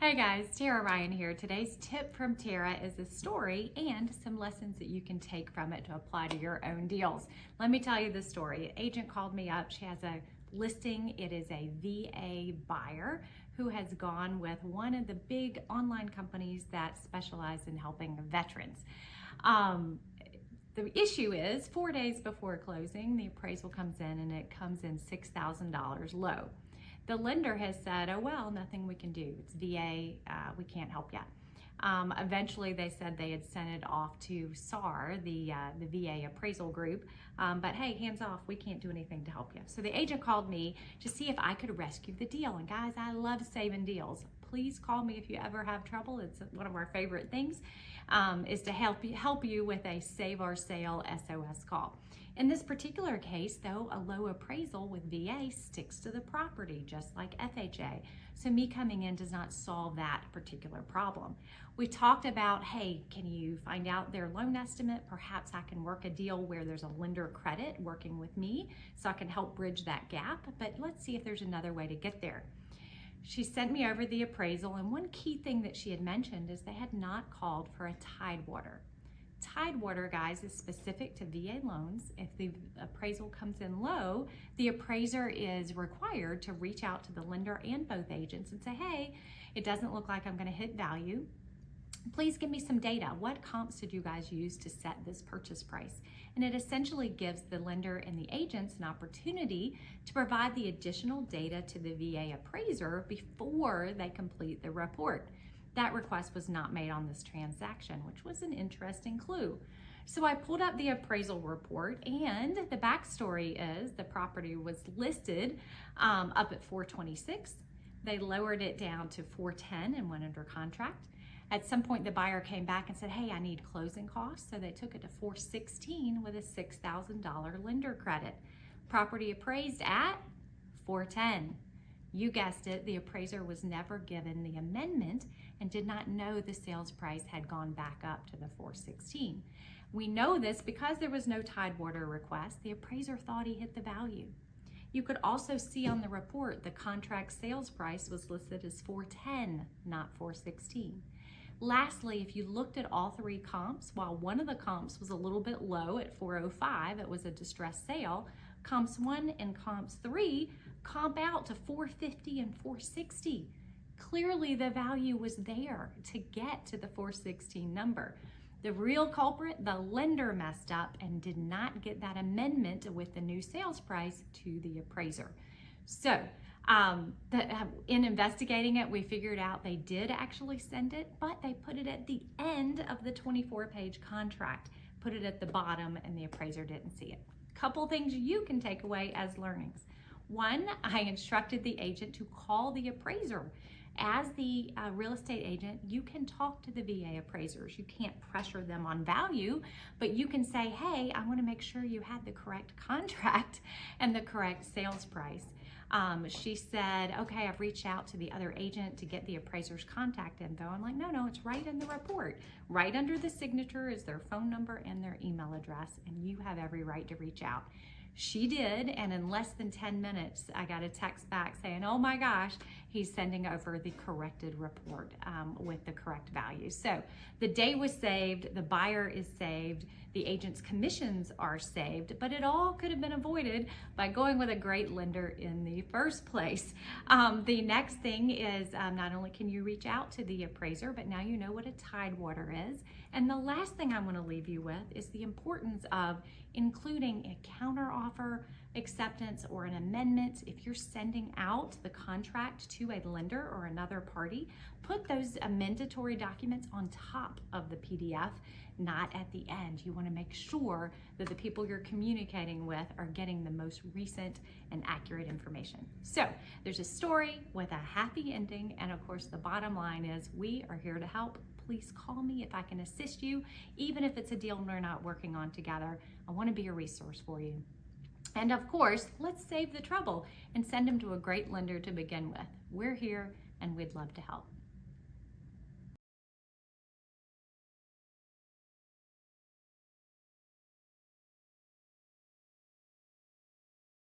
Hey guys, Tara Ryan here. Today's tip from Tara is a story and some lessons that you can take from it to apply to your own deals. Let me tell you the story. An agent called me up. She has a listing. It is a VA buyer who has gone with one of the big online companies that specialize in helping veterans. The issue is 4 days before closing, the appraisal comes in and it comes in $6,000 low. The lender has said, oh, well, nothing we can do. It's VA, we can't help yet. Eventually, they said they had sent it off to SAR, the VA appraisal group, but hey, hands off, we can't do anything to help you. So the agent called me to see if I could rescue the deal. And guys, I love saving deals. Please call me if you ever have trouble. It's one of our favorite things, is to help you with a Save Our Sale SOS call. In this particular case, though, a low appraisal with VA sticks to the property, just like FHA. So me coming in does not solve that particular problem. We talked about, hey, can you find out their loan estimate? Perhaps I can work a deal where there's a lender credit working with me so I can help bridge that gap, but let's see if there's another way to get there. She sent me over the appraisal, and one key thing that she had mentioned is they had not called for a Tidewater. Tidewater, guys, is specific to VA loans. If the appraisal comes in low, the appraiser is required to reach out to the lender and both agents and say, hey, it doesn't look like I'm going to hit value. Please give me some data. What comps did you guys use to set this purchase price? And it essentially gives the lender and the agents an opportunity to provide the additional data to the VA appraiser before they complete the report. That request was not made on this transaction, which was an interesting clue. So I pulled up the appraisal report, and the backstory is the property was listed up at 426. They lowered it down to 410 and went under contract. At some point, the buyer came back and said, hey, I need closing costs. So they took it to 416 with a $6,000 lender credit. Property appraised at 410. You guessed it, the appraiser was never given the amendment and did not know the sales price had gone back up to the 416. We know this because there was no Tidewater request. The appraiser thought he hit the value. You could also see on the report the contract sales price was listed as 410, not 416. Lastly, if you looked at all three comps, while one of the comps was a little bit low at 405, it was a distressed sale, comps 1 and comps 3 comp out to 450 and 460. Clearly the value was there to get to the 416 number. The real culprit, the lender, messed up and did not get that amendment with the new sales price to the appraiser. So in investigating it, we figured out they did actually send it, but they put it at the end of the 24-page contract, put it at the bottom, and the appraiser didn't see it. Couple things you can take away as learnings. One, I instructed the agent to call the appraiser. As the real estate agent, you can talk to the VA appraisers. You can't pressure them on value, but you can say, hey, I want to make sure you had the correct contract and the correct sales price. She said, okay, I've reached out to the other agent to get the appraiser's contact info. I'm like, no, it's right in the report. Right under the signature is their phone number and their email address, and you have every right to reach out. She did, and in less than 10 minutes, I got a text back saying, oh my gosh, he's sending over the corrected report with the correct value. So the day was saved, the buyer is saved, the agent's commissions are saved, but it all could have been avoided by going with a great lender in the first place. The next thing is not only can you reach out to the appraiser, but now you know what a Tidewater is. And the last thing I want to leave you with is the importance of including a counteroffer, acceptance, or an amendment. If you're sending out the contract to a lender or another party, put those amendatory documents on top of the PDF, not at the end. You want to make sure that the people you're communicating with are getting the most recent and accurate information. So there's a story with a happy ending, and of course the bottom line is we are here to help. Please call me if I can assist you, even if it's a deal we're not working on together. I want to be a resource for you. And of course, let's save the trouble and send them to a great lender to begin with. We're here and we'd love to help.